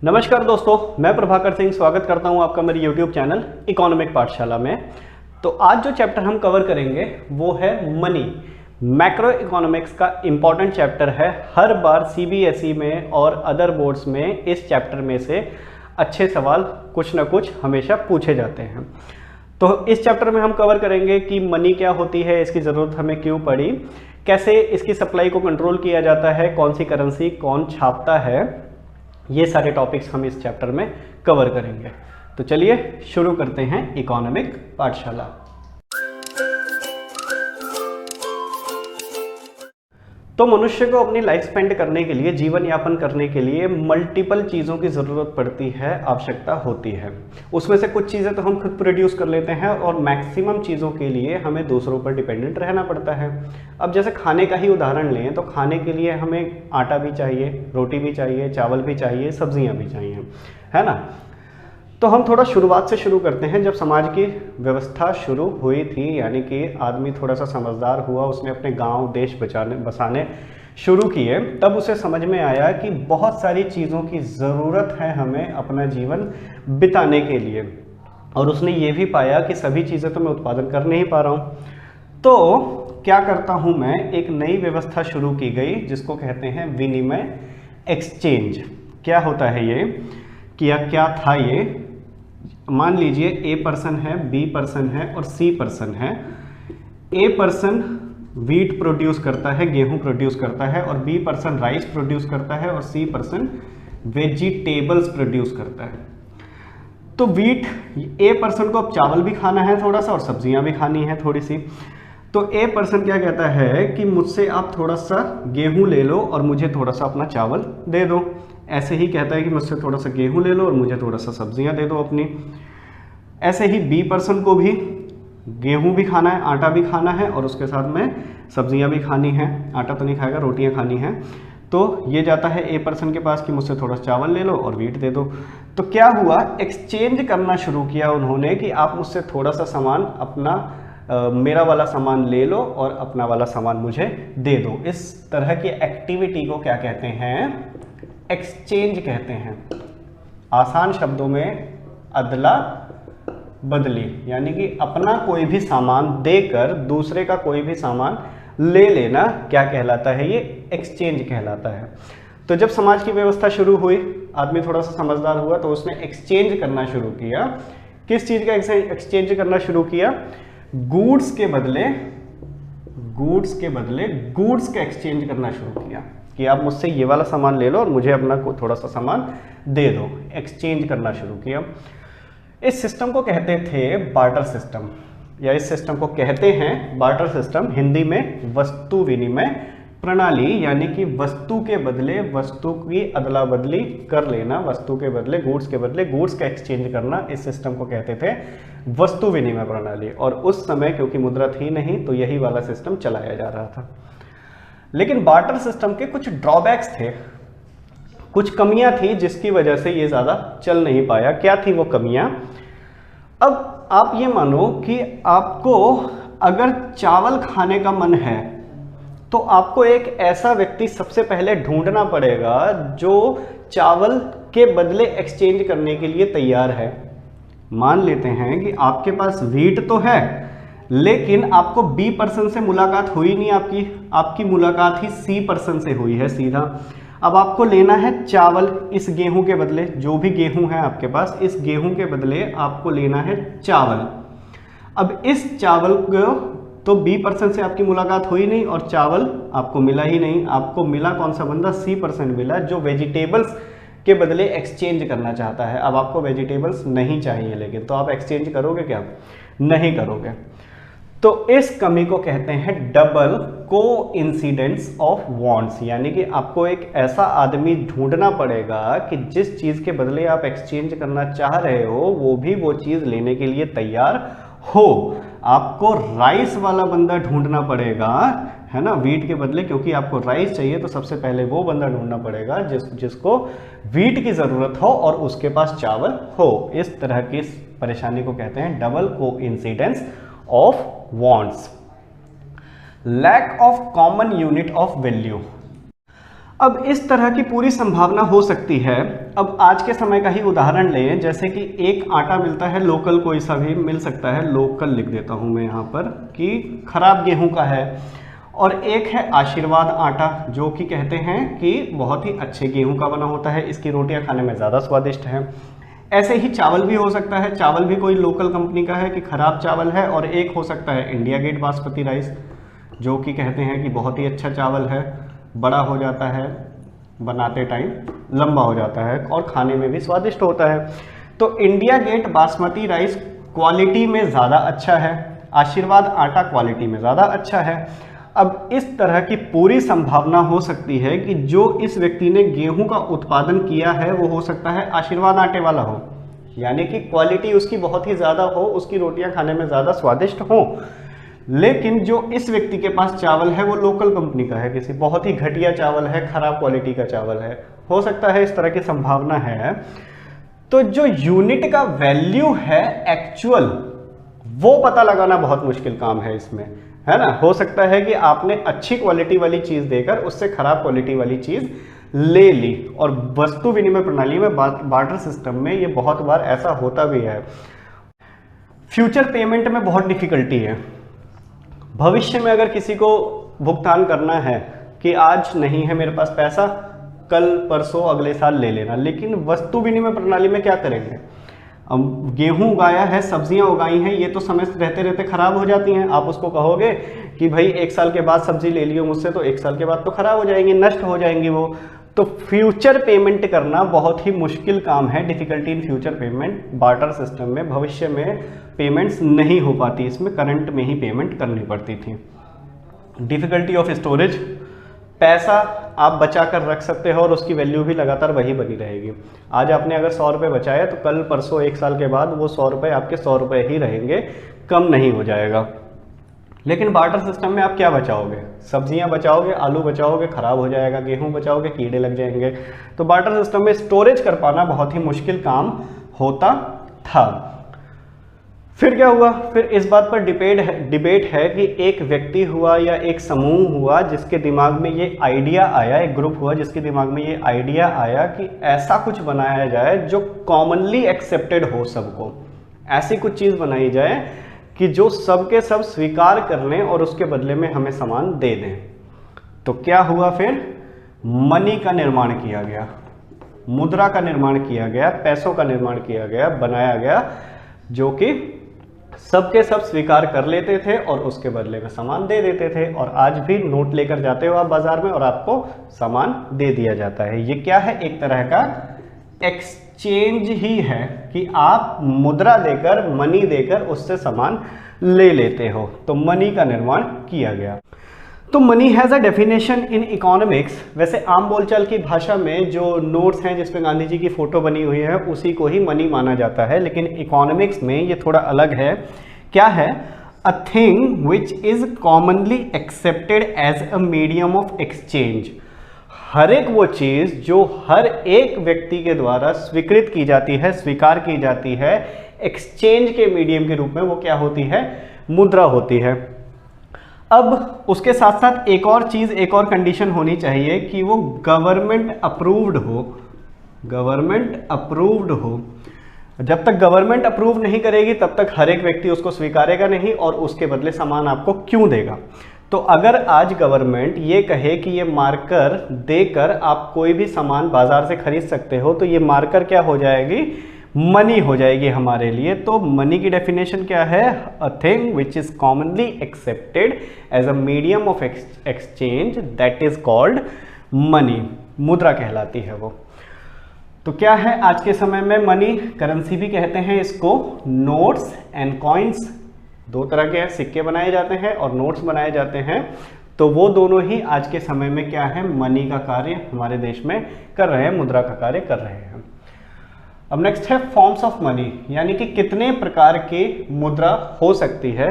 नमस्कार दोस्तों, मैं प्रभाकर सिंह स्वागत करता हूं आपका मेरे YouTube चैनल इकोनॉमिक पाठशाला में। तो आज जो चैप्टर हम कवर करेंगे वो है मनी। मैक्रो इकोनॉमिक्स का इम्पॉर्टेंट चैप्टर है। हर बार CBSE में और अदर बोर्ड्स में इस चैप्टर में से अच्छे सवाल कुछ ना कुछ हमेशा पूछे जाते हैं। तो इस चैप्टर में हम कवर करेंगे कि मनी क्या होती है, इसकी ज़रूरत हमें क्यों पड़ी, कैसे इसकी सप्लाई को कंट्रोल किया जाता है, कौन सी करेंसी कौन छापता है, ये सारे टॉपिक्स हम इस चैप्टर में कवर करेंगे। तो चलिए शुरू करते हैं इकोनॉमिक पाठशाला। तो मनुष्य को अपनी लाइफ स्पेंड करने के लिए, जीवन यापन करने के लिए मल्टीपल चीज़ों की ज़रूरत पड़ती है, आवश्यकता होती है। उसमें से कुछ चीज़ें तो हम खुद प्रोड्यूस कर लेते हैं और मैक्सिमम चीज़ों के लिए हमें दूसरों पर डिपेंडेंट रहना पड़ता है। अब जैसे खाने का ही उदाहरण लें तो खाने के लिए हमें आटा भी चाहिए, रोटी भी चाहिए, चावल भी चाहिए, सब्जियाँ भी चाहिए, है ना। तो हम थोड़ा शुरुआत से शुरू करते हैं। जब समाज की व्यवस्था शुरू हुई थी, यानी कि आदमी थोड़ा सा समझदार हुआ, उसने अपने गांव देश बसाने शुरू किए, तब उसे समझ में आया कि बहुत सारी चीज़ों की ज़रूरत है हमें अपना जीवन बिताने के लिए। और उसने ये भी पाया कि सभी चीज़ें तो मैं उत्पादन कर नहीं पा रहा हूँ। तो क्या करता हूँ मैं, एक नई व्यवस्था शुरू की गई जिसको कहते हैं विनिमय, एक्सचेंज। क्या होता है ये, क्या था ये। मान लीजिए A पर्सन है, B पर्सन है और C पर्सन है। A पर्सन वीट प्रोड्यूस करता है, गेहूं प्रोड्यूस करता है, और B पर्सन राइस प्रोड्यूस करता है, और C पर्सन वेजिटेबल्स प्रोड्यूस करता है। तो वीट, A पर्सन को अब चावल भी खाना है थोड़ा सा और सब्जियां भी खानी है थोड़ी सी। तो A पर्सन क्या कहता है कि मुझसे आप थोड़ा सा गेहूं ले लो और मुझे थोड़ा सा अपना चावल दे दो। ऐसे ही कहता है कि मुझसे थोड़ा सा गेहूं ले लो और मुझे थोड़ा सा सब्जियां दे दो अपनी। ऐसे ही B पर्सन को भी गेहूं भी खाना है, आटा भी खाना है और उसके साथ में सब्जियां भी खानी है। आटा तो नहीं खाएगा, रोटियां खानी हैं। तो ये जाता है A पर्सन के पास कि मुझसे थोड़ा सा चावल ले लो और वीट दे दो। तो क्या हुआ, एक्सचेंज करना शुरू किया उन्होंने कि आप मुझसे थोड़ा सा सामान अपना मेरा वाला सामान ले लो और अपना वाला सामान मुझे दे दो। इस तरह की एक्टिविटी को क्या कहते हैं, एक्सचेंज कहते हैं। आसान शब्दों में अदला बदली, यानी कि अपना कोई भी सामान देकर दूसरे का कोई भी सामान ले लेना क्या कहलाता है, ये एक्सचेंज कहलाता है। तो जब समाज की व्यवस्था शुरू हुई, आदमी थोड़ा सा समझदार हुआ तो उसने एक्सचेंज करना शुरू किया। किस चीज़ का एक्सचेंज करना शुरू किया, गुड्स के बदले गुड्स का एक्सचेंज करना शुरू किया कि आप मुझसे ये वाला सामान ले लो और मुझे अपना थोड़ा सा सामान दे दो। एक्सचेंज करना शुरू किया। इस सिस्टम को कहते थे बार्टर सिस्टम, या इस सिस्टम को कहते हैं बार्टर सिस्टम, हिंदी में वस्तु विनिमय प्रणाली। यानी कि वस्तु के बदले वस्तु की अदला बदली कर लेना, वस्तु के बदले गुड्स का एक्सचेंज करना, इस सिस्टम को कहते थे वस्तु विनिमय प्रणाली। और उस समय क्योंकि मुद्रा थी नहीं तो यही वाला सिस्टम चलाया जा रहा था। लेकिन बार्टर सिस्टम के कुछ ड्रॉबैक्स थे, कुछ कमियां थी जिसकी वजह से ये ज़्यादा चल नहीं पाया। क्या थी वो कमियां, अब आप ये मानो कि आपको अगर चावल खाने का मन है तो आपको एक ऐसा व्यक्ति सबसे पहले ढूंढना पड़ेगा जो चावल के बदले एक्सचेंज करने के लिए तैयार है। मान लेते हैं कि आपके पास वीट तो है लेकिन आपको B पर्सन से मुलाकात हुई नहीं, आपकी मुलाकात ही C पर्सन से हुई है सीधा। अब आपको लेना है चावल, इस गेहूं के बदले, जो भी गेहूं है आपके पास, इस गेहूं के बदले आपको लेना है चावल। अब इस चावल को तो B पर्सन से आपकी मुलाकात हुई नहीं और चावल आपको मिला ही नहीं। आपको मिला कौन सा बंदा, C पर्सन मिला जो वेजिटेबल्स के बदले एक्सचेंज करना चाहता है। अब आपको वेजिटेबल्स नहीं चाहिए, लेकिन तो आप एक्सचेंज करोगे क्या, नहीं करोगे। तो इस कमी को कहते हैं डबल कोइंसिडेंस ऑफ वांट्स, यानी कि आपको एक ऐसा आदमी ढूंढना पड़ेगा कि जिस चीज़ के बदले आप एक्सचेंज करना चाह रहे हो वो भी वो चीज़ लेने के लिए तैयार हो। आपको राइस वाला बंदा ढूंढना पड़ेगा, है ना, वीट के बदले। क्योंकि आपको राइस चाहिए तो सबसे पहले वो बंदा ढूंढना पड़ेगा जिसको वीट की ज़रूरत हो और उसके पास चावल हो। इस तरह की परेशानी को कहते हैं double coincidence of wants. Lack of common unit of value. अब इस तरह की पूरी संभावना हो सकती है। अब आज के समय का ही उदाहरण लें, जैसे कि एक आटा मिलता है लोकल, कोई सा भी मिल सकता है, लोकल लिख देता हूं मैं यहाँ पर कि खराब गेहूं का है, और एक है आशीर्वाद आटा जो कि कहते हैं कि बहुत ही अच्छे गेहूं का बना होता है, इसकी रोटियां खाने में ज़्यादा स्वादिष्ट है। ऐसे ही चावल भी हो सकता है, चावल भी कोई लोकल कंपनी का है कि खराब चावल है, और एक हो सकता है इंडिया गेट बासमती राइस जो कि कहते हैं कि बहुत ही अच्छा चावल है, बड़ा हो जाता है, बनाते टाइम लंबा हो जाता है और खाने में भी स्वादिष्ट होता है। तो India Gate basmati rice quality में ज़्यादा अच्छा है, आशीर्वाद आटा क्वालिटी में ज़्यादा अच्छा है। अब इस तरह की पूरी संभावना हो सकती है कि जो इस व्यक्ति ने गेहूं का उत्पादन किया है वो हो सकता है आशीर्वाद आटे वाला हो, यानी कि क्वालिटी उसकी बहुत ही ज़्यादा हो, उसकी रोटियां खाने में ज़्यादा स्वादिष्ट हो। लेकिन जो इस व्यक्ति के पास चावल है वो लोकल कंपनी का है, किसी बहुत ही घटिया चावल है, खराब क्वालिटी का चावल है, हो सकता है, इस तरह की संभावना है। तो जो यूनिट का वैल्यू है एक्चुअल, वो पता लगाना बहुत मुश्किल काम है इसमें, है ना। हो सकता है कि आपने अच्छी क्वालिटी वाली चीज देकर उससे खराब क्वालिटी वाली चीज ले ली, और वस्तु विनिमय प्रणाली में, बार्टर सिस्टम में ये बहुत बार ऐसा होता भी है। फ्यूचर पेमेंट में बहुत डिफिकल्टी है। भविष्य में अगर किसी को भुगतान करना है कि आज नहीं है मेरे पास पैसा, कल परसों अगले साल ले लेना, लेकिन वस्तु विनिमय प्रणाली में क्या करेंगे। अब गेहूं उगाया है, सब्जियां उगाई हैं, ये तो समय रहते रहते खराब हो जाती हैं। आप उसको कहोगे कि भाई 1 साल के बाद सब्जी ले लियो मुझसे, तो 1 साल के बाद तो खराब हो जाएंगी, नष्ट हो जाएंगी वो। तो फ्यूचर पेमेंट करना बहुत ही मुश्किल काम है। Difficulty in future payment, barter system में भविष्य में पेमेंट्स नहीं हो पाती, इसमें करंट में ही पेमेंट करनी पड़ती थी। डिफिकल्टी ऑफ स्टोरेज, पैसा आप बचा कर रख सकते हो और उसकी वैल्यू भी लगातार वही बनी रहेगी। आज आपने अगर 100 रुपये बचाया तो कल परसों 1 साल के बाद वो 100 रुपये आपके 100 रुपये ही रहेंगे, कम नहीं हो जाएगा। लेकिन बार्टर सिस्टम में आप क्या बचाओगे, सब्जियां बचाओगे, आलू बचाओगे, खराब हो जाएगा, गेहूं बचाओगे, कीड़े लग जाएंगे। तो बार्टर सिस्टम में स्टोरेज कर पाना बहुत ही मुश्किल काम होता था। फिर क्या हुआ, फिर इस बात पर डिबेट है कि एक व्यक्ति हुआ या एक समूह हुआ जिसके दिमाग में ये आइडिया आया, एक ग्रुप हुआ जिसके दिमाग में ये आइडिया आया कि ऐसा कुछ बनाया जाए जो कॉमनली एक्सेप्टेड हो सबको, ऐसी कुछ चीज़ बनाई जाए कि जो सबके सब स्वीकार कर लें और उसके बदले में हमें सामान दे दें। तो क्या हुआ, फिर मनी का निर्माण किया गया, मुद्रा का निर्माण किया गया, पैसों का निर्माण किया गया, बनाया गया, जो कि सबके सब स्वीकार कर लेते थे और उसके बदले में सामान दे देते थे। और आज भी नोट लेकर जाते हो आप बाजार में और आपको सामान दे दिया जाता है। ये क्या है, एक तरह का एक्सचेंज ही है कि आप मुद्रा देकर, मनी देकर उससे सामान ले लेते हो। तो मनी का निर्माण किया गया। तो money has a definition in economics. वैसे आम बोलचाल की भाषा में जो नोट्स हैं जिसपे गांधी जी की फोटो बनी हुई है उसी को ही मनी माना जाता है, लेकिन इकोनॉमिक्स में ये थोड़ा अलग है। क्या है, a thing which is commonly accepted as a medium of exchange. हर एक वो चीज जो हर एक व्यक्ति के द्वारा स्वीकृत की जाती है, स्वीकार की जाती है एक्सचेंज के मीडियम के रूप में, वो क्या होती है, मुद्रा होती है। अब उसके साथ साथ एक और चीज, एक और कंडीशन होनी चाहिए कि वो गवर्नमेंट अप्रूव्ड हो। गवर्नमेंट अप्रूव्ड हो। जब तक गवर्नमेंट अप्रूव नहीं करेगी तब तक हर एक व्यक्ति उसको स्वीकारेगा नहीं और उसके बदले सामान आपको क्यों देगा। तो अगर आज गवर्नमेंट ये कहे कि ये मार्कर देकर आप कोई भी सामान बाजार से खरीद सकते हो, तो ये मार्कर क्या हो जाएगी, मनी हो जाएगी हमारे लिए। तो मनी की डेफिनेशन क्या है, a thing which is commonly accepted as a medium of exchange, that is called money. मुद्रा कहलाती है वो। तो क्या है आज के समय में मनी, करेंसी भी कहते हैं इसको। नोट्स एंड कॉइन्स, दो तरह के सिक्के बनाए जाते हैं और नोट्स बनाए जाते हैं। तो वो दोनों ही आज के समय में क्या है, मनी का कार्य हमारे देश में कर रहे हैं, मुद्रा का कार्य कर रहे हैं। अब नेक्स्ट है फॉर्म्स ऑफ मनी, यानी कि कितने प्रकार की मुद्रा हो सकती है।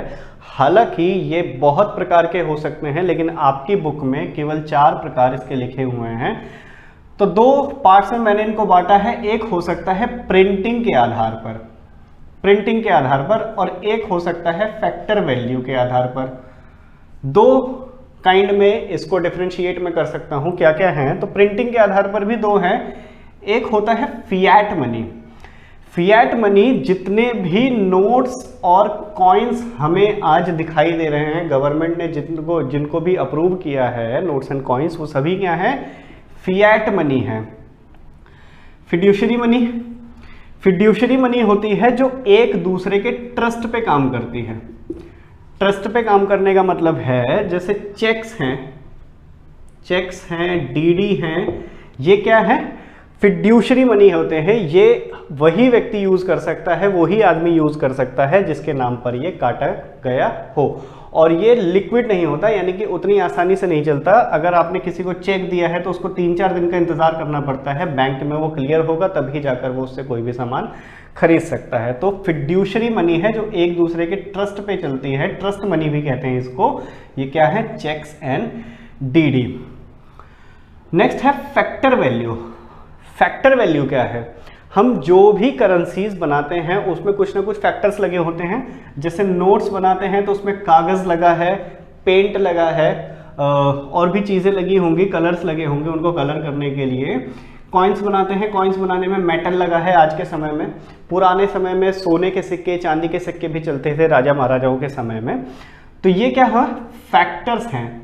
हालांकि ये बहुत प्रकार के हो सकते हैं, लेकिन आपकी बुक में केवल 4 प्रकार इसके लिखे हुए हैं। तो 2 पार्ट्स में मैंने इनको बांटा है। एक हो सकता है प्रिंटिंग के आधार पर, प्रिंटिंग के आधार पर, और एक हो सकता है फैक्टर वैल्यू के आधार पर। 2 काइंड में इसको डिफरेंशिएट में कर सकता हूं क्या क्या है। तो प्रिंटिंग के आधार पर भी दो हैं। एक होता है फिएट मनी। फिएट मनी जितने भी नोट्स और कॉइन्स हमें आज दिखाई दे रहे हैं, गवर्नमेंट ने जिनको भी अप्रूव किया है नोट्स एंड कॉइन्स, वो सभी क्या है, फिएट मनी है। फिड्यूशरी मनी, फिड्यूशरी मनी होती है जो एक दूसरे के ट्रस्ट पे काम करती है। ट्रस्ट पे काम करने का मतलब है जैसे चेक्स हैं, डीडी हैं, ये क्या है, फिड्यूशरी मनी होते हैं। ये वही व्यक्ति यूज कर सकता है, वही आदमी यूज कर सकता है जिसके नाम पर ये काटा गया हो, और ये लिक्विड नहीं होता, यानी कि उतनी आसानी से नहीं चलता। अगर आपने किसी को चेक दिया है तो उसको 3-4 दिन का इंतजार करना पड़ता है, बैंक में वो क्लियर होगा तभी जाकर वो उससे कोई भी सामान खरीद सकता है। तो फिड्यूशरी मनी है जो एक दूसरे के ट्रस्ट पे चलती है, ट्रस्ट मनी भी कहते हैं इसको। ये क्या है, चेक्स एंड डीडी। नेक्स्ट है फैक्टर वैल्यू। फैक्टर वैल्यू क्या है, हम जो भी करेंसीज बनाते हैं उसमें कुछ ना कुछ फैक्टर्स लगे होते हैं। जैसे नोट्स बनाते हैं तो उसमें कागज लगा है, पेंट लगा है, और भी चीजें लगी होंगी, कलर्स लगे होंगे उनको कलर करने के लिए। कॉइन्स बनाते हैं, कॉइन्स बनाने में मेटल लगा है आज के समय में। पुराने समय में सोने के सिक्के, चांदी के सिक्के भी चलते थे राजा महाराजाओं के समय में। तो ये क्या हुआ, फैक्टर्स हैं।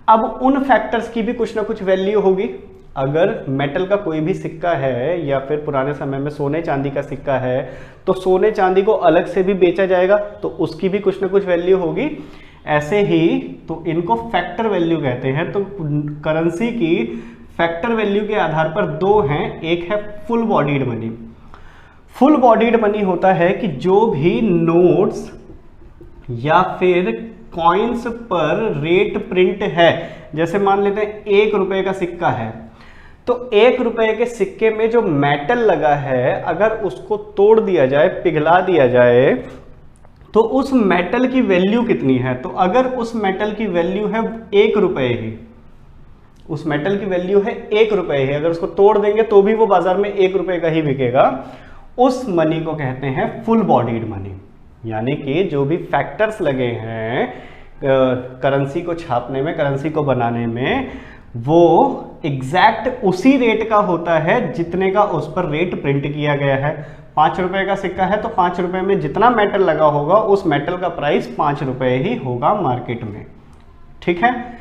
अब उन फैक्टर्स की भी कुछ ना कुछ वैल्यू होगी। अगर मेटल का कोई भी सिक्का है या फिर पुराने समय में सोने चांदी का सिक्का है तो सोने चांदी को अलग से भी बेचा जाएगा तो उसकी भी कुछ ना कुछ वैल्यू होगी। ऐसे ही तो इनको फैक्टर वैल्यू कहते हैं। तो करेंसी की फैक्टर वैल्यू के आधार पर दो हैं। एक है full bodied money. Full bodied money होता है कि जो भी नोट्स या फिर कॉइन्स पर रेट प्रिंट है, जैसे मान लेते हैं 1 रुपए का सिक्का है, तो 1 रुपए के सिक्के में जो मेटल लगा है अगर उसको तोड़ दिया जाए, पिघला दिया जाए, तो उस मेटल की वैल्यू कितनी है। तो अगर उस मेटल की वैल्यू है 1 रुपए ही, उस मेटल की वैल्यू है 1 रुपए ही, अगर उसको तोड़ देंगे तो भी वो बाजार में 1 रुपए का ही बिकेगा, उस मनी को कहते हैं फुल बॉडीड मनी। यानी कि जो भी फैक्टर्स लगे हैं करेंसी को छापने में, करेंसी को बनाने में, वो एग्जैक्ट उसी रेट का होता है जितने का उस पर रेट प्रिंट किया गया है। 5 रुपए का सिक्का है तो 5 रुपए में जितना मेटल लगा होगा उस मेटल का प्राइस 5 रुपए ही होगा मार्केट में। ठीक है।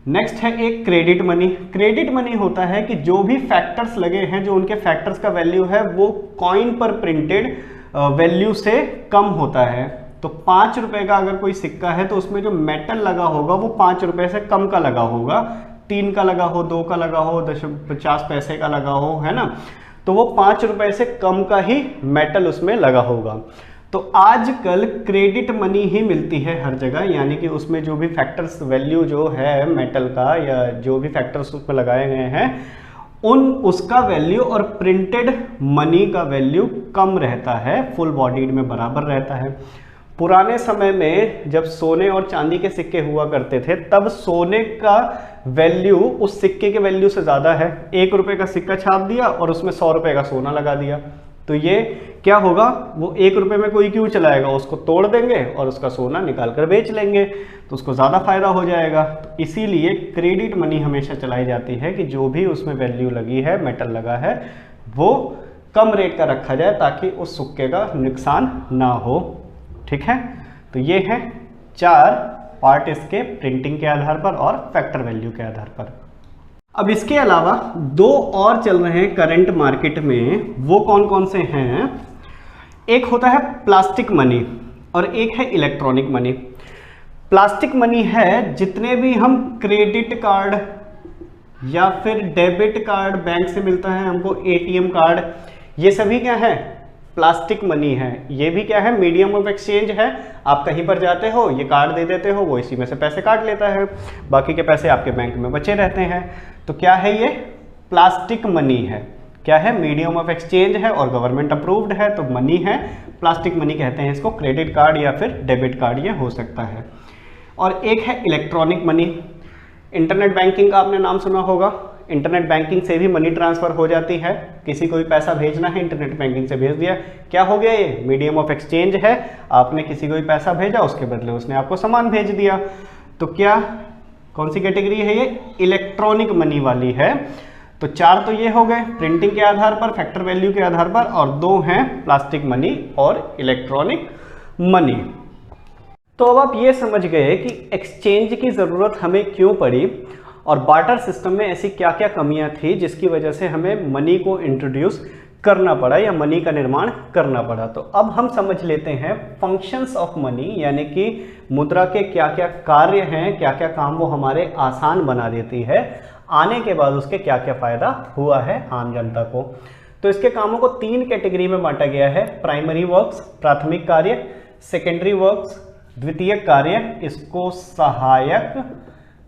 नेक्स्ट है एक क्रेडिट मनी। क्रेडिट मनी होता है कि जो भी फैक्टर्स लगे हैं, जो उनके फैक्टर्स का वैल्यू है वो कॉइन पर प्रिंटेड वैल्यू से कम होता है। तो 5 रुपए का अगर कोई सिक्का है तो उसमें जो मेटल लगा होगा वो 5 रुपए से कम का लगा होगा, 3 का लगा हो, 2 का लगा हो, 50 पैसे का लगा हो, है ना। तो वो 5 रुपए से कम का ही मेटल उसमें लगा होगा। तो आजकल क्रेडिट मनी ही मिलती है हर जगह, यानी कि उसमें जो भी फैक्टर्स वैल्यू जो है मेटल का या जो भी फैक्टर्स उसमें लगाए गए हैं उसका वैल्यू और प्रिंटेड मनी का वैल्यू कम रहता है, फुल बॉडीड में बराबर रहता है। पुराने समय में जब सोने और चांदी के सिक्के हुआ करते थे तब सोने का वैल्यू उस सिक्के के वैल्यू से ज़्यादा है। 1 रुपए का सिक्का छाप दिया और उसमें 100 रुपए का सोना लगा दिया, तो ये क्या होगा, वो 1 रुपए में कोई क्यों चलाएगा, उसको तोड़ देंगे और उसका सोना निकाल कर बेच लेंगे तो उसको ज़्यादा फायदा हो जाएगा। तो इसीलिए क्रेडिट मनी हमेशा चलाई जाती है कि जो भी उसमें वैल्यू लगी है, मेटल लगा है, वो कम रेट का रखा जाए ताकि उस सिक्के का नुकसान ना हो। ठीक है। तो ये हैं 4 पार्ट इसके, प्रिंटिंग के आधार पर और फैक्टर वैल्यू के आधार पर। अब इसके अलावा 2 और चल रहे हैं करंट मार्केट में, वो कौन कौन से हैं। एक होता है प्लास्टिक मनी और एक है इलेक्ट्रॉनिक मनी। प्लास्टिक मनी है जितने भी हम क्रेडिट कार्ड या फिर डेबिट कार्ड बैंक से मिलता है हमको, एटीएम कार्ड, ये सभी क्या है, प्लास्टिक मनी है। ये भी क्या है, मीडियम ऑफ एक्सचेंज है। आप कहीं पर जाते हो, ये कार्ड दे देते हो, वो इसी में से पैसे काट लेता है, बाकी के पैसे आपके बैंक में बचे रहते हैं। तो क्या है, ये प्लास्टिक मनी है। क्या है, मीडियम ऑफ एक्सचेंज है और गवर्नमेंट अप्रूव्ड है, तो मनी है, प्लास्टिक मनी कहते हैं इसको। क्रेडिट कार्ड या फिर डेबिट कार्ड ये हो सकता है। और एक है इलेक्ट्रॉनिक मनी। इंटरनेट बैंकिंग का आपने नाम सुना होगा। इंटरनेट बैंकिंग से भी मनी ट्रांसफर हो जाती है। किसी को भी पैसा भेजना है, इंटरनेट बैंकिंग से भेज दिया, क्या हो गया, ये मीडियम ऑफ एक्सचेंज है। आपने किसी को भी पैसा भेजा, उसके बदले उसने आपको सामान भेज दिया। तो क्या कौन सी कैटेगरी है ये? इलेक्ट्रॉनिक मनी वाली है। तो 4 तो ये हो गए प्रिंटिंग के आधार पर, फैक्टर वैल्यू के आधार पर, और 2 हैं प्लास्टिक मनी और इलेक्ट्रॉनिक मनी। तो अब आप ये समझ गए कि एक्सचेंज की ज़रूरत हमें क्यों पड़ी और बार्टर सिस्टम में ऐसी क्या क्या कमियां थी जिसकी वजह से हमें मनी को इंट्रोड्यूस करना पड़ा या मनी का निर्माण करना पड़ा। तो अब हम समझ लेते हैं फंक्शंस ऑफ मनी, यानी कि मुद्रा के क्या क्या कार्य हैं, क्या क्या काम वो हमारे आसान बना देती है, आने के बाद उसके क्या क्या फायदा हुआ है आम जनता को। तो इसके कामों को 3 कैटेगरी में बांटा गया है। प्राइमरी वर्क्स, प्राथमिक कार्य, सेकेंडरी वर्क्स, द्वितीयक कार्य, इसको सहायक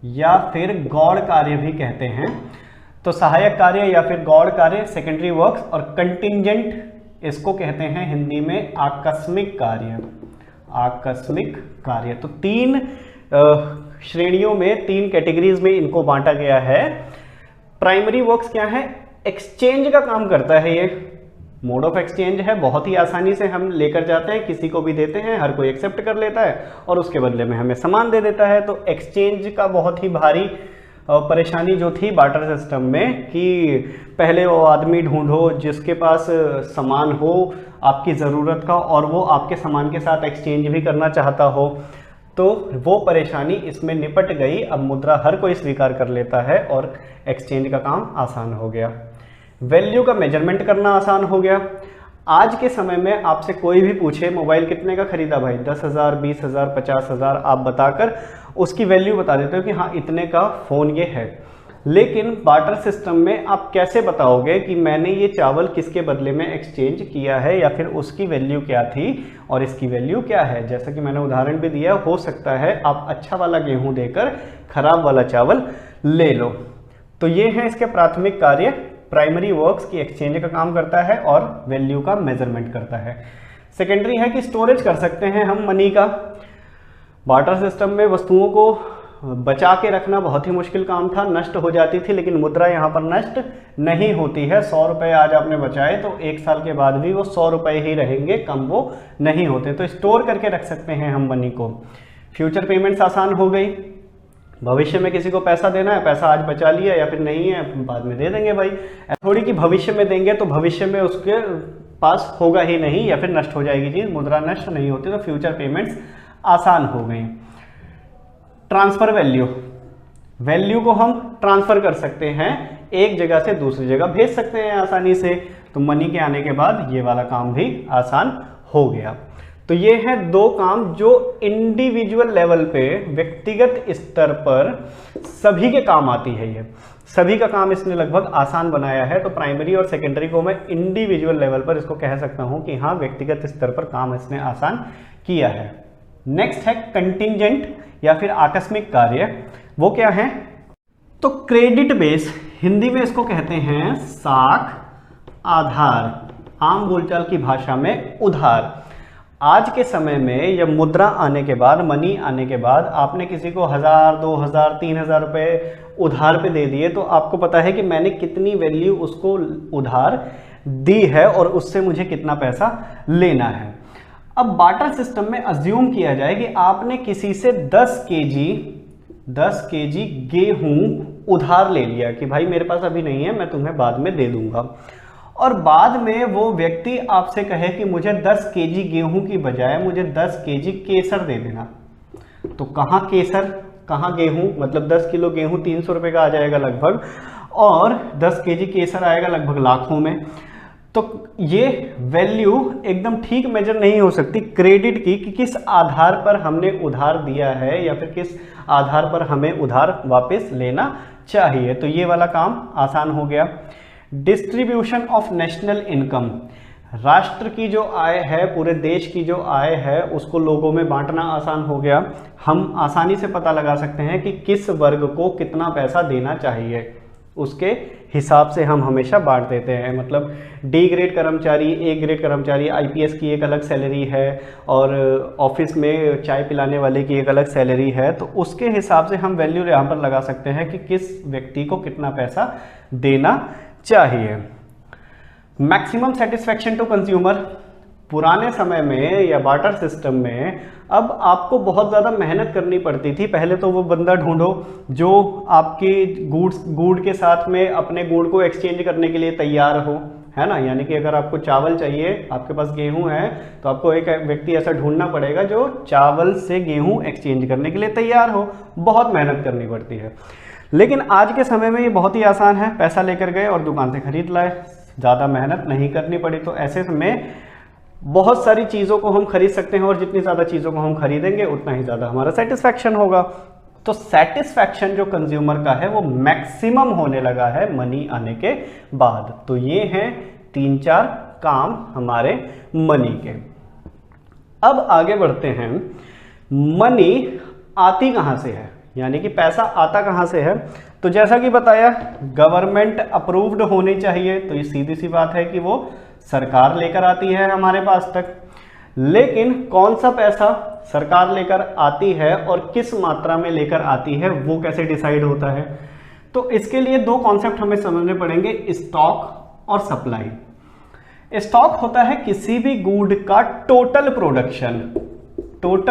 या फिर गौड़ कार्य भी कहते हैं। तो सहायक कार्य या फिर गौड़ कार्य सेकेंडरी वर्क्स, और कंटिंजेंट इसको कहते हैं हिंदी में आकस्मिक कार्य। आकस्मिक कार्य। तो 3 श्रेणियों में, 3 कैटेगरीज में इनको बांटा गया है। प्राइमरी वर्क्स क्या है? एक्सचेंज का काम करता है। ये मोड ऑफ एक्सचेंज है, बहुत ही आसानी से हम लेकर जाते हैं, किसी को भी देते हैं, हर कोई एक्सेप्ट कर लेता है और उसके बदले में हमें सामान दे देता है। तो एक्सचेंज का बहुत ही भारी परेशानी जो थी बार्टर सिस्टम में कि पहले वो आदमी ढूंढो जिसके पास सामान हो आपकी ज़रूरत का और वो आपके सामान के साथ एक्सचेंज भी करना चाहता हो, तो वो परेशानी इसमें निपट गई। अब मुद्रा हर कोई स्वीकार कर लेता है और एक्सचेंज का काम आसान हो गया। वैल्यू का मेजरमेंट करना आसान हो गया। आज के समय में आपसे कोई भी पूछे मोबाइल कितने का खरीदा भाई, 10,000, 20,000, 50,000, आप बताकर उसकी वैल्यू बता देते हो कि हाँ इतने का फ़ोन ये है। लेकिन बार्टर सिस्टम में आप कैसे बताओगे कि मैंने ये चावल किसके बदले में एक्सचेंज किया है या फिर उसकी वैल्यू क्या थी और इसकी वैल्यू क्या है? जैसा कि मैंने उदाहरण भी दिया, हो सकता है आप अच्छा वाला गेहूं देकर खराब वाला चावल ले लो। तो ये है इसके प्राथमिक कार्य। प्राइमरी वर्क्स की एक्सचेंज का काम करता है और वैल्यू का मेजरमेंट करता है। सेकेंडरी है कि स्टोरेज कर सकते हैं हम मनी का। बार्टर सिस्टम में वस्तुओं को बचा के रखना बहुत ही मुश्किल काम था, नष्ट हो जाती थी, लेकिन मुद्रा यहाँ पर नष्ट नहीं होती है। 100 रुपये आज आपने बचाए तो 1 साल के बाद भी वो 100 रुपये ही रहेंगे, कम वो नहीं होते। तो स्टोर करके रख सकते हैं हम मनी को। फ्यूचर पेमेंट्स आसान हो गई। भविष्य में किसी को पैसा देना है, पैसा आज बचा लिया या फिर नहीं है बाद में दे देंगे भाई, थोड़ी कि भविष्य में देंगे तो भविष्य में उसके पास होगा ही नहीं या फिर नष्ट हो जाएगी चीज़। मुद्रा नष्ट नहीं होती तो फ्यूचर पेमेंट्स आसान हो गई। ट्रांसफर वैल्यू, वैल्यू को हम ट्रांसफर कर सकते हैं, एक जगह से दूसरी जगह भेज सकते हैं आसानी से। तो मनी के आने के बाद ये वाला काम भी आसान हो गया। तो ये है 2 काम जो इंडिविजुअल लेवल पे, व्यक्तिगत स्तर पर सभी के काम आती है। ये सभी का काम इसने लगभग आसान बनाया है। तो प्राइमरी और सेकेंडरी को मैं इंडिविजुअल लेवल पर इसको कह सकता हूं कि हाँ व्यक्तिगत स्तर पर काम इसने आसान किया है। नेक्स्ट है कंटिंजेंट या फिर आकस्मिक कार्य। वो क्या है? तो क्रेडिट बेस, हिंदी में इसको कहते हैं साख आधार, आम बोलचाल की भाषा में उधार। आज के समय में या मुद्रा आने के बाद, मनी आने के बाद, आपने किसी को 1000, 2000, 3000 रुपये उधार पे दे दिए तो आपको पता है कि मैंने कितनी वैल्यू उसको उधार दी है और उससे मुझे कितना पैसा लेना है। अब बार्टर सिस्टम में अज्यूम किया जाए कि आपने किसी से 10 केजी गेहूं उधार ले लिया कि भाई मेरे पास अभी नहीं है, मैं तुम्हें बाद में दे दूंगा, और बाद में वो व्यक्ति आपसे कहे कि मुझे 10 केजी गेहूं की बजाय मुझे 10 केजी केसर दे देना। तो कहाँ केसर कहाँ गेहूं, मतलब 10 किलो गेहूं 300 रुपये का आ जाएगा लगभग, और 10 केजी केसर आएगा लगभग लाखों में। तो ये वैल्यू एकदम ठीक मेजर नहीं हो सकती क्रेडिट की कि किस आधार पर हमने उधार दिया है या फिर किस आधार पर हमें उधार वापस लेना चाहिए। तो ये वाला काम आसान हो गया। डिस्ट्रीब्यूशन ऑफ नेशनल इनकम, राष्ट्र की जो आय है, पूरे देश की जो आय है, उसको लोगों में बांटना आसान हो गया। हम आसानी से पता लगा सकते हैं कि किस वर्ग को कितना पैसा देना चाहिए, उसके हिसाब से हम हमेशा बांट देते हैं। मतलब डी ग्रेड कर्मचारी, ए ग्रेड कर्मचारी, आईपीएस की एक अलग सैलरी है और ऑफिस में चाय पिलाने वाले की एक अलग सैलरी है, तो उसके हिसाब से हम वैल्यू यहाँ पर लगा सकते हैं कि किस व्यक्ति को कितना पैसा देना चाहिए। मैक्सिमम सेटिस्फैक्शन टू कंज्यूमर, पुराने समय में या बार्टर सिस्टम में अब आपको बहुत ज़्यादा मेहनत करनी पड़ती थी। पहले तो वो बंदा ढूंढो जो आपके गुड़ के साथ में अपने गुड़ को एक्सचेंज करने के लिए तैयार हो, है ना। यानी कि अगर आपको चावल चाहिए, आपके पास गेहूं है, तो आपको एक व्यक्ति ऐसा ढूंढना पड़ेगा जो चावल से गेहूं एक्सचेंज करने के लिए तैयार हो। बहुत मेहनत करनी पड़ती है। लेकिन आज के समय में ये बहुत ही आसान है, पैसा लेकर गए और दुकान से खरीद लाए, ज़्यादा मेहनत नहीं करनी पड़ी। तो ऐसे में बहुत सारी चीज़ों को हम खरीद सकते हैं और जितनी ज़्यादा चीज़ों को हम खरीदेंगे उतना ही ज़्यादा हमारा सेटिस्फैक्शन होगा। तो सेटिस्फैक्शन जो कंज्यूमर का है वो मैक्सिमम होने लगा है मनी आने के बाद। तो ये हैं 3-4 काम हमारे मनी के। अब आगे बढ़ते हैं, मनी आती कहाँ से है, यानी कि पैसा आता कहाँ से है। तो जैसा कि बताया, गवर्नमेंट अप्रूव्ड होनी चाहिए। तो ये सीधी सी बात है कि वो सरकार लेकर आती है हमारे पास तक। लेकिन कौन सा पैसा सरकार लेकर आती है और किस मात्रा में लेकर आती है वो कैसे डिसाइड होता है। तो इसके लिए 2 कॉन्सेप्ट हमें समझने पड़ेंगे, स्टॉक और सप्लाई। स्टॉक होता है किसी भी गुड का टोटल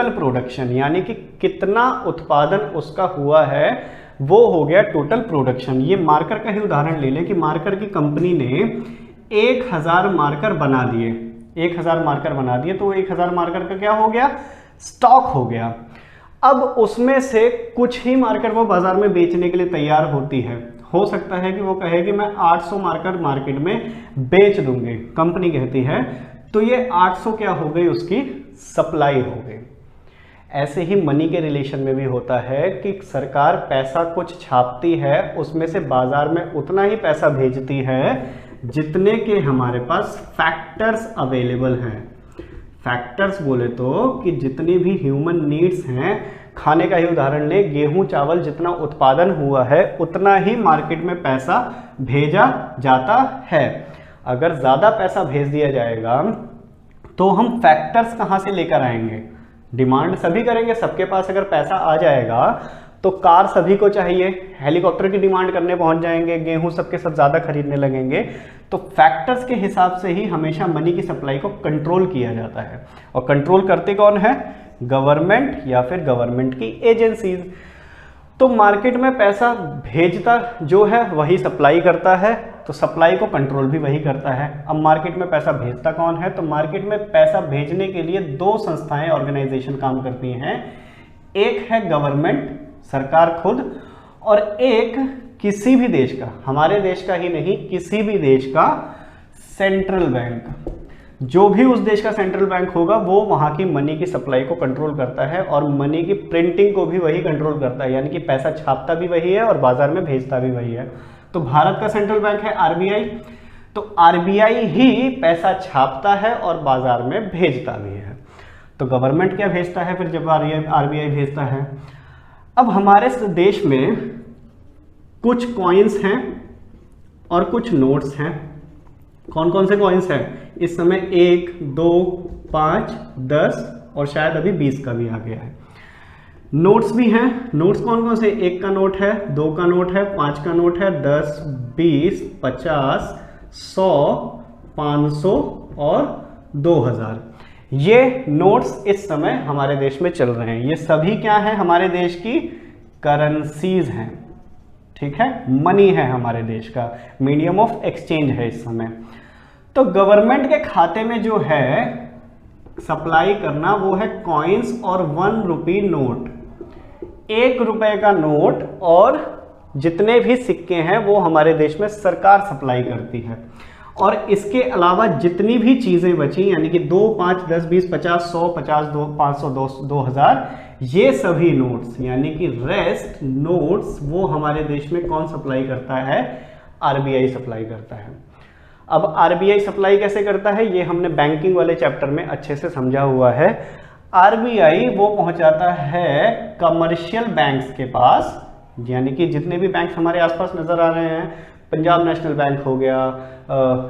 प्रोडक्शन, यानी कि कितना उत्पादन उसका हुआ है वो हो गया टोटल प्रोडक्शन। ये मार्कर का ही उदाहरण ले लें कि मार्कर की कंपनी ने 1000 मार्कर बना दिए, 1000 मार्कर बना दिए, तो 1000 मार्कर का क्या हो गया, स्टॉक हो गया। अब उसमें से कुछ ही मार्कर वो बाजार में बेचने के लिए तैयार होती है। हो सकता है कि वो कहे कि मैं 800 मार्कर मार्केट में बेच दूंगी, कंपनी कहती है, तो ये 800 क्या हो गई, उसकी सप्लाई हो गई। ऐसे ही मनी के रिलेशन में भी होता है कि सरकार पैसा कुछ छापती है, उसमें से बाजार में उतना ही पैसा भेजती है जितने के हमारे पास फैक्टर्स अवेलेबल हैं। फैक्टर्स बोले तो कि जितनी भी ह्यूमन नीड्स हैं, खाने का ही उदाहरण ले, गेहूं चावल जितना उत्पादन हुआ है उतना ही मार्केट में पैसा भेजा जाता है। अगर ज़्यादा पैसा भेज दिया जाएगा तो हम फैक्टर्स कहाँ से लेकर आएंगे, डिमांड सभी करेंगे। सबके पास अगर पैसा आ जाएगा तो कार सभी को चाहिए, हेलीकॉप्टर की डिमांड करने पहुंच जाएंगे, गेहूं सबके सब ज़्यादा खरीदने लगेंगे। तो फैक्टर्स के हिसाब से ही हमेशा मनी की सप्लाई को कंट्रोल किया जाता है। और कंट्रोल करते कौन है, गवर्नमेंट या फिर गवर्नमेंट की एजेंसीज। तो मार्केट में पैसा भेजता जो है वही सप्लाई करता है, तो सप्लाई को कंट्रोल भी वही करता है। अब मार्केट में पैसा भेजता कौन है, तो मार्केट में पैसा भेजने के लिए 2 संस्थाएं, ऑर्गेनाइजेशन काम करती हैं। एक है गवर्नमेंट, सरकार खुद, और एक किसी भी देश का, हमारे देश का ही नहीं, किसी भी देश का सेंट्रल बैंक। जो भी उस देश का सेंट्रल बैंक होगा वो वहाँ की मनी की सप्लाई को कंट्रोल करता है और मनी की प्रिंटिंग को भी वही कंट्रोल करता है, यानी कि पैसा छापता भी वही है और बाजार में भेजता भी वही है। तो भारत का सेंट्रल बैंक है आरबीआई, तो आरबीआई ही पैसा छापता है और बाजार में भेजता भी है। तो गवर्नमेंट क्या भेजता है फिर जब आरबीआई भेजता है। अब हमारे देश में कुछ कॉइन्स हैं और कुछ नोट्स हैं। कौन कौन से कॉइन्स हैं इस समय, 1, 2, 5, 10 और शायद अभी 20 का भी आ गया है। नोट्स भी हैं। नोट्स कौन कौन से, 1 का नोट है, 2 का नोट है, 5 का नोट है, 10, 20, 50, 100, 500 और 2000। ये नोट्स इस समय हमारे देश में चल रहे हैं। ये सभी क्या हैं, हमारे देश की करेंसीज हैं, ठीक है, मनी है हमारे देश का, मीडियम ऑफ एक्सचेंज है इस समय। तो गवर्नमेंट के खाते में जो है सप्लाई करना वो है कॉइन्स और 1 रुपी नोट, 1 रुपए का नोट और जितने भी सिक्के हैं वो हमारे देश में सरकार सप्लाई करती है। और इसके अलावा जितनी भी चीजें बची, यानी कि 2, 5, 10, 20, 50, 100, 50, 500, 2000, ये सभी नोट्स यानी कि रेस्ट नोट्स वो हमारे देश में कौन सप्लाई करता है, आरबीआई सप्लाई करता है। अब आरबीआई सप्लाई कैसे करता है ये हमने बैंकिंग वाले चैप्टर में अच्छे से समझा हुआ है। आरबीआई वो पहुंचाता है कमर्शियल बैंक्स के पास, यानी कि जितने भी बैंक हमारे आसपास नजर आ रहे हैं, पंजाब नेशनल बैंक हो गया,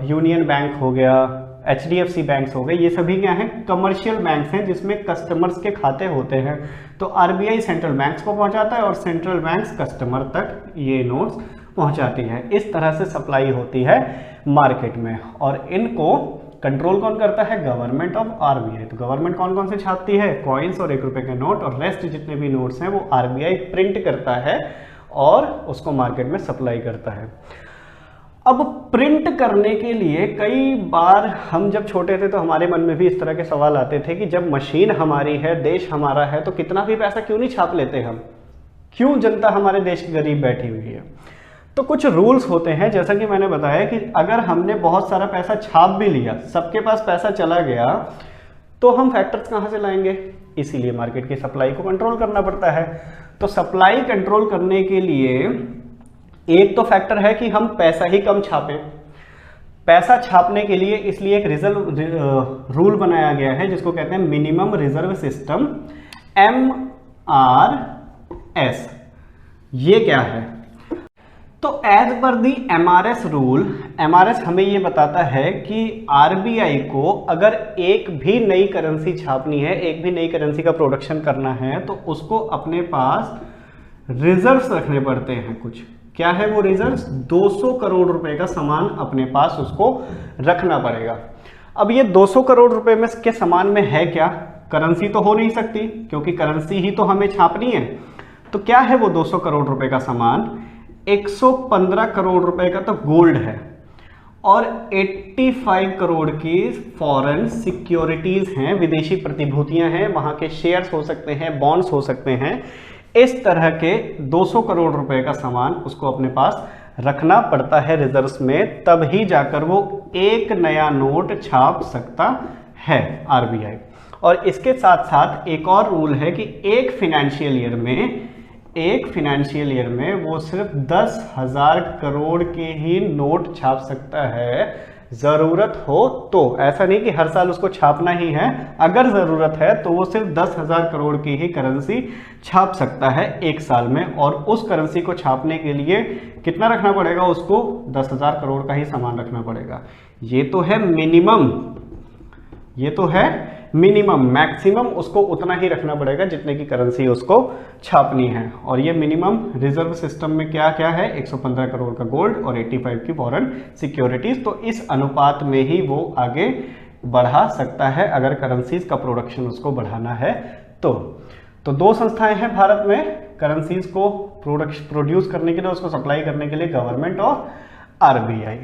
यूनियन बैंक हो गया, एचडीएफसी बैंक्स हो गए, ये सभी क्या हैं, कमर्शियल बैंक्स हैं जिसमें कस्टमर्स के खाते होते हैं। तो आरबीआई सेंट्रल बैंक्स को पहुंचाता है और सेंट्रल बैंक्स कस्टमर तक ये नोट्स पहुंचाती है। इस तरह से सप्लाई होती है मार्केट में और इनको कंट्रोल कौन करता है? Government of RBI. तो गवर्नमेंट कौन कौन से छापती है? कॉइन्स और 1 रुपए के नोट, और रेस्ट जितने भी नोट्स हैं वो आरबीआई प्रिंट करता है और उसको मार्केट में सप्लाई करता है। अब प्रिंट करने के लिए कई बार हम जब छोटे थे तो हमारे मन में भी इस तरह के सवाल आते थे कि जब मशीन हमारी है, देश हमारा है, तो कितना भी पैसा क्यों नहीं छाप लेते हम? क्यों जनता हमारे देश की गरीब बैठी हुई है? तो कुछ रूल्स होते हैं, जैसा कि मैंने बताया कि अगर हमने बहुत सारा पैसा छाप भी लिया, सबके पास पैसा चला गया, तो हम फैक्टर्स कहाँ से लाएंगे? इसीलिए मार्केट की सप्लाई को कंट्रोल करना पड़ता है। तो सप्लाई कंट्रोल करने के लिए एक तो फैक्टर है कि हम पैसा ही कम छापें। पैसा छापने के लिए इसलिए एक रूल बनाया गया है जिसको कहते हैं मिनिमम रिजर्व सिस्टम, MRS। ये क्या है? तो एज पर दी MRS रूल, MRS हमें ये बताता है कि आरबीआई को अगर एक भी नई करेंसी छापनी है, एक भी नई करेंसी का प्रोडक्शन करना है, तो उसको अपने पास रिजर्व्स रखने पड़ते हैं। कुछ क्या है वो रिजर्व्स? 200 करोड़ रुपए का सामान अपने पास उसको रखना पड़ेगा। अब ये 200 करोड़ रुपए में के सामान में है क्या? करेंसी तो हो नहीं सकती, क्योंकि करेंसी ही तो हमें छापनी है। तो क्या है वो 200 करोड़ रुपए का सामान? 115 करोड़ रुपए का तो गोल्ड है और 85 करोड़ की फॉरेन सिक्योरिटीज हैं, विदेशी प्रतिभूतियां हैं, वहां के शेयर्स हो सकते हैं, बॉन्ड्स हो सकते हैं। इस तरह के 200 करोड़ रुपए का सामान उसको अपने पास रखना पड़ता है रिजर्व्स में, तब ही जाकर वो एक नया नोट छाप सकता है आरबीआई। और इसके साथ साथ एक और रूल है कि एक फाइनेंशियल ईयर में वो सिर्फ 10,000 करोड़ के ही नोट छाप सकता है, जरूरत हो तो। ऐसा नहीं कि हर साल उसको छापना ही है, अगर जरूरत है तो वो सिर्फ 10,000 करोड़ की ही करेंसी छाप सकता है एक साल में। और उस करेंसी को छापने के लिए कितना रखना पड़ेगा? उसको 10,000 करोड़ का ही सामान रखना पड़ेगा। ये तो है मिनिमम, मैक्सिमम उसको उतना ही रखना पड़ेगा जितने की करेंसी उसको छापनी है। और ये मिनिमम रिजर्व सिस्टम में क्या क्या है? 115 करोड़ का गोल्ड और 85 की फॉरेन सिक्योरिटीज। तो इस अनुपात में ही वो आगे बढ़ा सकता है अगर करेंसीज का प्रोडक्शन उसको बढ़ाना है तो। दो संस्थाएं हैं भारत में करेंसीज को प्रोड्यूस करने के लिए, उसको सप्लाई करने के लिए, गवर्नमेंट और आरबीआई।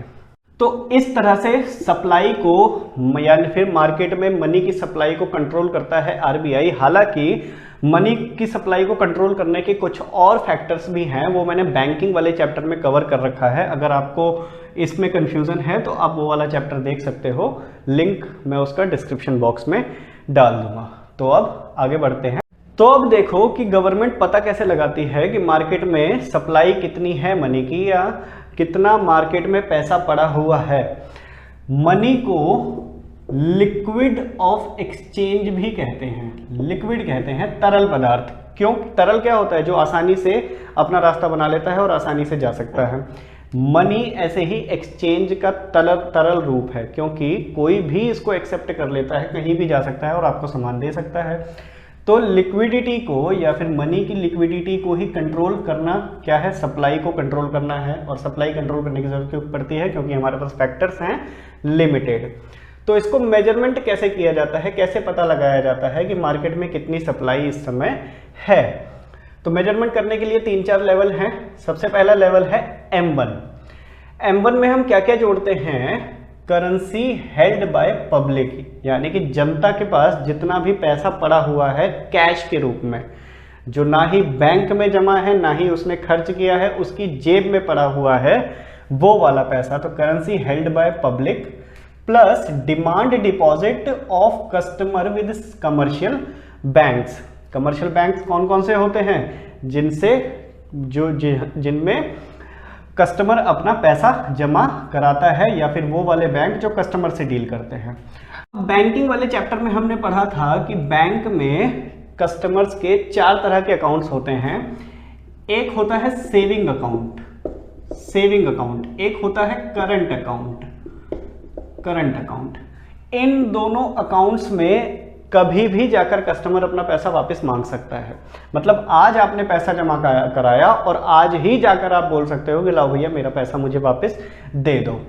तो इस तरह से सप्लाई को, यानी फिर मार्केट में मनी की सप्लाई को कंट्रोल करता है आरबीआई। हालांकि मनी की सप्लाई को कंट्रोल करने के कुछ और फैक्टर्स भी हैं, वो मैंने बैंकिंग वाले चैप्टर में कवर कर रखा है। अगर आपको इसमें कंफ्यूजन है तो आप वो वाला चैप्टर देख सकते हो, लिंक मैं उसका डिस्क्रिप्शन बॉक्स में डाल दूंगा। तो अब आगे बढ़ते हैं। तो अब देखो कि गवर्नमेंट पता कैसे लगाती है कि मार्केट में सप्लाई कितनी है मनी की, या कितना मार्केट में पैसा पड़ा हुआ है। मनी को लिक्विड ऑफ एक्सचेंज भी कहते हैं। लिक्विड कहते हैं तरल पदार्थ। क्यों? तरल क्या होता है? जो आसानी से अपना रास्ता बना लेता है और आसानी से जा सकता है। मनी ऐसे ही एक्सचेंज का तरल रूप है, क्योंकि कोई भी इसको एक्सेप्ट कर लेता है, कहीं भी जा सकता है और आपको सामान दे सकता है। तो लिक्विडिटी को या फिर मनी की लिक्विडिटी को ही कंट्रोल करना क्या है? सप्लाई को कंट्रोल करना है। और सप्लाई कंट्रोल करने की जरूरत क्यों पड़ती है? क्योंकि हमारे पास फैक्टर्स हैं लिमिटेड। तो इसको मेजरमेंट कैसे किया जाता है, कैसे पता लगाया जाता है कि मार्केट में कितनी सप्लाई इस समय है? तो मेजरमेंट करने के लिए 3-4 लेवल हैं। सबसे पहला लेवल है M1। M1 में हम क्या क्या जोड़ते हैं? करेंसी हेल्ड बाय पब्लिक, यानी कि जनता के पास जितना भी पैसा पड़ा हुआ है कैश के रूप में, जो ना ही बैंक में जमा है ना ही उसने खर्च किया है, उसकी जेब में पड़ा हुआ है, वो वाला पैसा। तो currency held by public plus demand deposit of customer with commercial banks. Commercial banks कौन कौन से होते हैं? जिनमें कस्टमर अपना पैसा जमा कराता है, या फिर वो वाले बैंक जो कस्टमर से डील करते हैं। बैंकिंग वाले चैप्टर में हमने पढ़ा था कि बैंक में कस्टमर्स के 4 तरह के अकाउंट्स होते हैं। एक होता है सेविंग अकाउंट, एक होता है करंट अकाउंट। इन दोनों अकाउंट्स में कभी भी जाकर कस्टमर अपना पैसा वापस मांग सकता है। मतलब आज आपने पैसा जमा कराया और आज ही जाकर आप बोल सकते हो कि लाओ भैया मेरा पैसा मुझे वापस दे दो।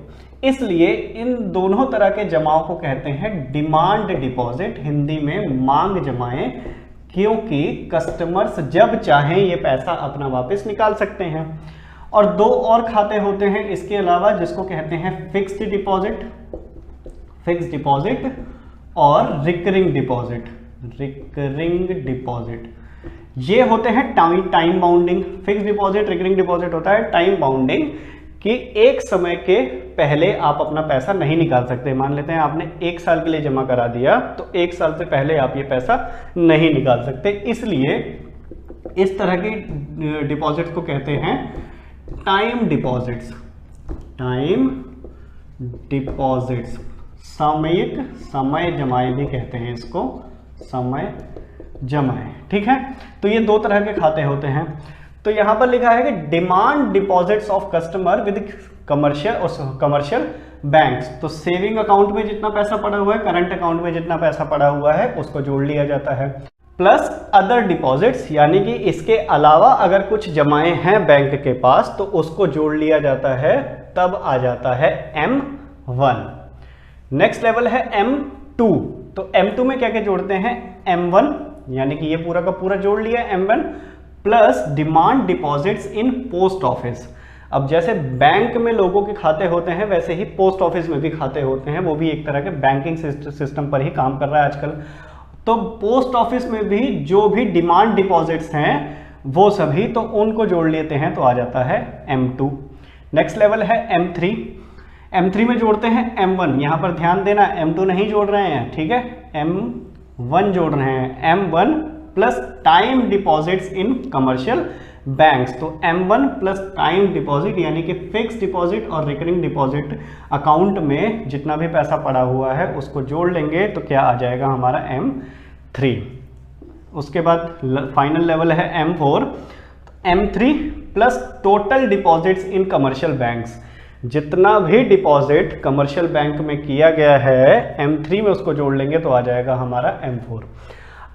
इसलिए इन दोनों तरह के जमाओं को कहते हैं डिमांड डिपॉजिट, हिंदी में मांग जमाएं, क्योंकि कस्टमर्स जब चाहें ये पैसा अपना वापस निकाल सकते हैं। और दो और खाते होते हैं इसके अलावा, जिसको कहते हैं फिक्स्ड डिपॉजिट और रिकरिंग डिपॉजिट। ये होते हैं time bounding. Fixed deposit, recurring deposit होता है टाइम बाउंडिंग, कि एक समय के पहले आप अपना पैसा नहीं निकाल सकते। मान लेते हैं आपने 1 साल के लिए जमा करा दिया, तो 1 साल से पहले आप ये पैसा नहीं निकाल सकते। इसलिए इस तरह की डिपॉजिट को कहते हैं टाइम डिपॉजिट्स। सामयिक, समय जमाए भी कहते हैं इसको, समय जमाए। ठीक है, तो ये दो तरह के खाते होते हैं। तो यहां पर लिखा है कि demand deposits of customer with commercial banks. तो सेविंग अकाउंट में जितना पैसा पड़ा हुआ है, करंट अकाउंट में जितना पैसा पड़ा हुआ है, उसको जोड़ लिया जाता है। प्लस अदर डिपॉजिट्स, यानी कि इसके अलावा अगर कुछ जमाएं हैं बैंक के पास तो उसको जोड़ लिया जाता है, तब आ जाता है M1। नेक्स्ट लेवल है M2। तो M2 में क्या क्या जोड़ते हैं, M1, यानी कि ये पूरा का पूरा जोड़ लिया M1, plus demand deposits in post office. अब जैसे बैंक में लोगों के खाते होते हैं, वैसे ही पोस्ट ऑफिस में भी खाते होते हैं, वो भी एक तरह के बैंकिंग सिस्टम पर ही काम कर रहा है आजकल। तो पोस्ट ऑफिस में भी जो भी डिमांड डिपॉजिट्स हैं वो सभी, तो उनको जोड़ लेते हैं तो आ जाता है M2। नेक्स्ट लेवल है M3। M3 में जोड़ते हैं M1। यहां पर ध्यान देना, M2 नहीं जोड़ रहे हैं, ठीक है, M1 जोड़ रहे हैं। M1 plus time deposits in commercial banks. तो M1 प्लस टाइम डिपॉजिट, यानी कि फिक्स डिपॉजिट और रिकरिंग डिपॉजिट अकाउंट में जितना भी पैसा पड़ा हुआ है उसको जोड़ लेंगे तो क्या आ जाएगा हमारा M3। उसके बाद फाइनल लेवल है M4। M3 plus total deposits in commercial banks. जितना भी डिपॉजिट कमर्शियल बैंक में किया गया है M3 में उसको जोड़ लेंगे तो आ जाएगा हमारा M4।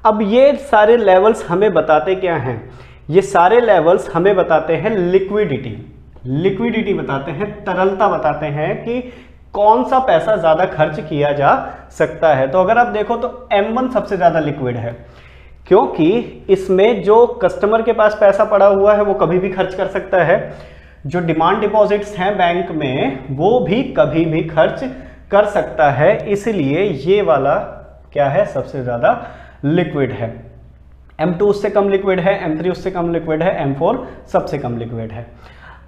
अब ये सारे लेवल्स हमें बताते क्या हैं, ये सारे लेवल्स हमें बताते हैं लिक्विडिटी बताते हैं, तरलता बताते हैं कि कौन सा पैसा ज़्यादा खर्च किया जा सकता है। तो अगर आप देखो तो M1 सबसे ज़्यादा लिक्विड है, क्योंकि इसमें जो कस्टमर के पास पैसा पड़ा हुआ है वो कभी भी खर्च कर सकता है। जो डिमांड डिपॉजिट्स हैं बैंक में वो भी कभी भी खर्च कर सकता है, इसलिए ये वाला क्या है, सबसे ज़्यादा लिक्विड है। M2 उससे कम लिक्विड है, M3 उससे कम लिक्विड है, M4 सबसे कम लिक्विड है।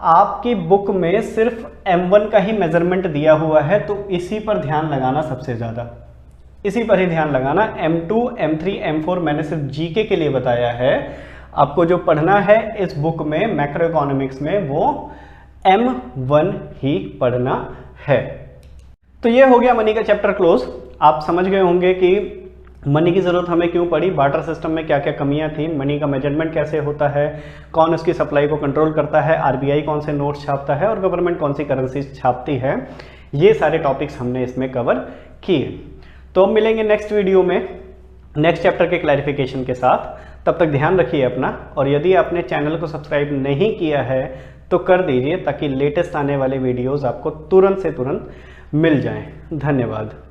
आपकी बुक में सिर्फ M1 का ही मेजरमेंट दिया हुआ है, तो इसी पर ध्यान लगाना, सबसे ज़्यादा इसी पर ही ध्यान लगाना। M2, M3, M4 मैंने सिर्फ जीके के लिए बताया है। आपको जो पढ़ना है इस बुक में मैक्रो इकोनॉमिक्स में वो M1 ही पढ़ना है। तो ये हो गया मनी का चैप्टर क्लोज। आप समझ गए होंगे कि मनी की ज़रूरत हमें क्यों पड़ी, बार्टर सिस्टम में क्या क्या कमियां थी, मनी का मेजरमेंट कैसे होता है, कौन उसकी सप्लाई को कंट्रोल करता है, आरबीआई कौन से नोट्स छापता है और गवर्नमेंट कौन सी करेंसी छापती है। ये सारे टॉपिक्स हमने इसमें कवर किए। तो अब मिलेंगे नेक्स्ट वीडियो में नेक्स्ट चैप्टर के क्लैरिफिकेशन के साथ। तब तक ध्यान रखिए अपना, और यदि आपने चैनल को सब्सक्राइब नहीं किया है तो कर दीजिए, ताकि लेटेस्ट आने वाले वीडियोज़ आपको तुरंत से तुरंत मिल जाएं। धन्यवाद।